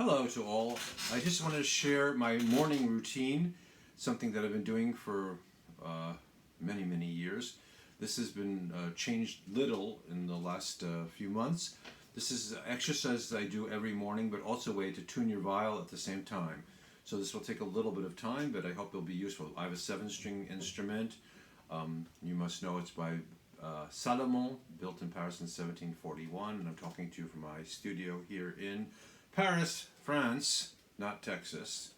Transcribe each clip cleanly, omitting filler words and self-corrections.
Hello to all. I just wanted to share my morning routine, something that I've been doing for many years. This has been changed little in the last few months. This is exercises I do every morning, but also a way to tune your viol at the same time. So this will take a little bit of time, but I hope it'll be useful. I have a 7-string instrument. You must know it's by Salomon, built in Paris in 1741, and I'm talking to you from my studio here in Paris, France, not Texas.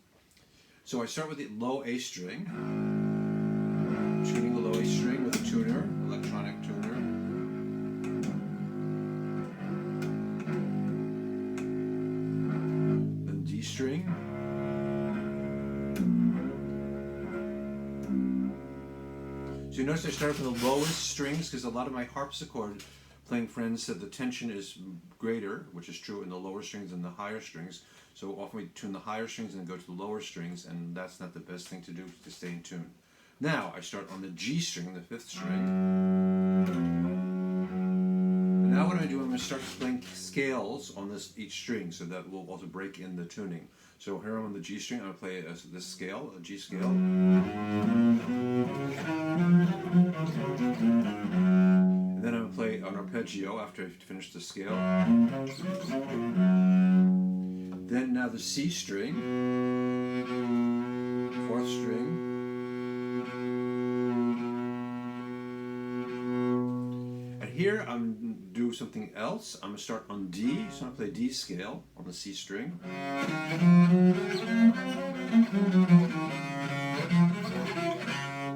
So I start with the low A string, tuning the low A string with a tuner, electronic tuner. Then D string. So you notice I started from the lowest strings because a lot of my harpsichord playing friends said the tension is greater, which is true in the lower strings than the higher strings. So often we tune the higher strings and go to the lower strings, and that's not the best thing to do to stay in tune. Now I start on the G string, the 5th string. And now what I'm going to do, I'm going to start playing scales on each string, so that will also break in the tuning. So here I'm on the G string, I'm going to play this scale, a G scale. And then I'm going to play an arpeggio after I finish the scale. Then now the C string, 4th string. And here I'm going to do something else. I'm going to start on D, so I'm going to play D scale on the C string.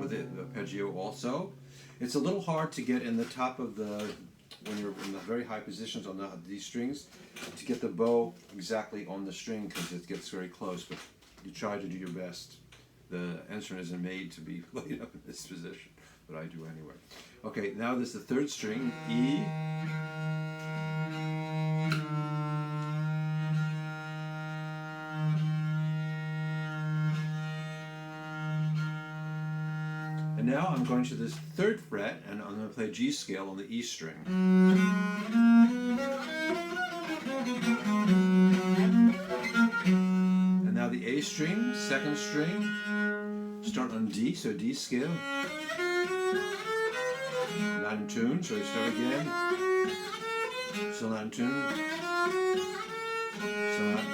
With the arpeggio also. It's a little hard to get in the top of when you're in the very high positions on these strings, to get the bow exactly on the string because it gets very close, but you try to do your best. The instrument isn't made to be laid up in this position, but I do anyway. Okay, now this is the 3rd string, E. And now I'm going to this 3rd fret, and I'm going to play G scale on the E string. And now the A string, 2nd string, start on D, so D scale. Not in tune, so I start again. Still not in tune. Still not.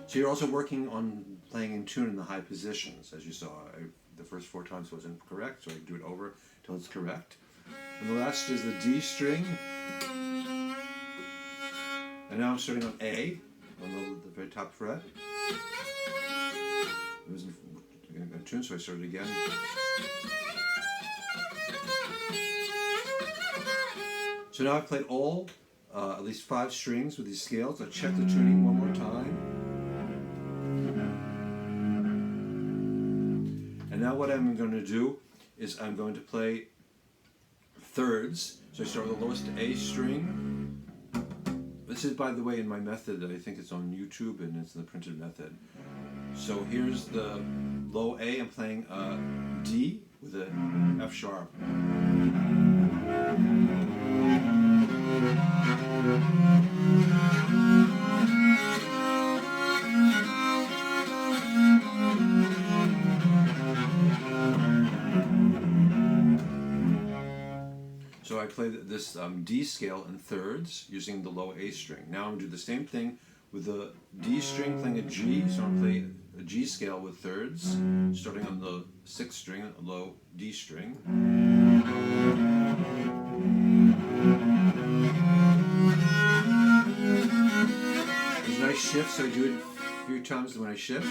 So you're also working on playing in tune in the high positions, as you saw. The first 4 times wasn't correct, so I do it over until it's correct. And the last is the D string. And now I'm starting on A, on the very top fret. It wasn't in tune, so I started again. So now I've played all, at least 5 strings with these scales. I'll check the tuning one more time. And now what I'm going to do is I'm going to play thirds. So I start with the lowest A string. This is, by the way, in my method. I think it's on YouTube and it's in the printed method. So here's the low A. I'm playing D with an F sharp. So I play this D scale in thirds using the low A string. Now I'm going to do the same thing with the D string playing a G. So I'm going to play a G scale with thirds, starting on the 6th string, a low D string. There's a nice shift, so I do it a few times when I shift.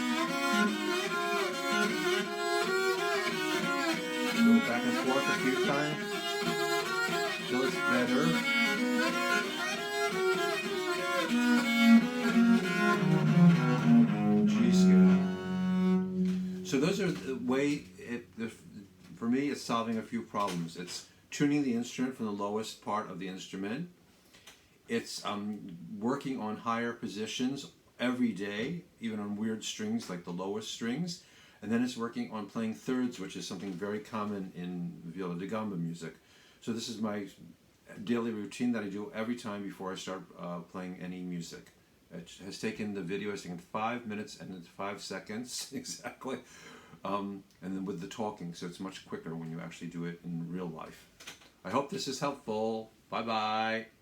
Go back and forth a few times. Until it's better. G scale. So those are the way, for me, it's solving a few problems. It's tuning the instrument from the lowest part of the instrument. It's working on higher positions every day, even on weird strings like the lowest strings. And then it's working on playing thirds, which is something very common in viola da gamba music. So this is my daily routine that I do every time before I start playing any music. It has taken, the video has taken 5 minutes and 5 seconds exactly, and then with the talking, so it's much quicker when you actually do it in real life. I hope this is helpful. Bye bye.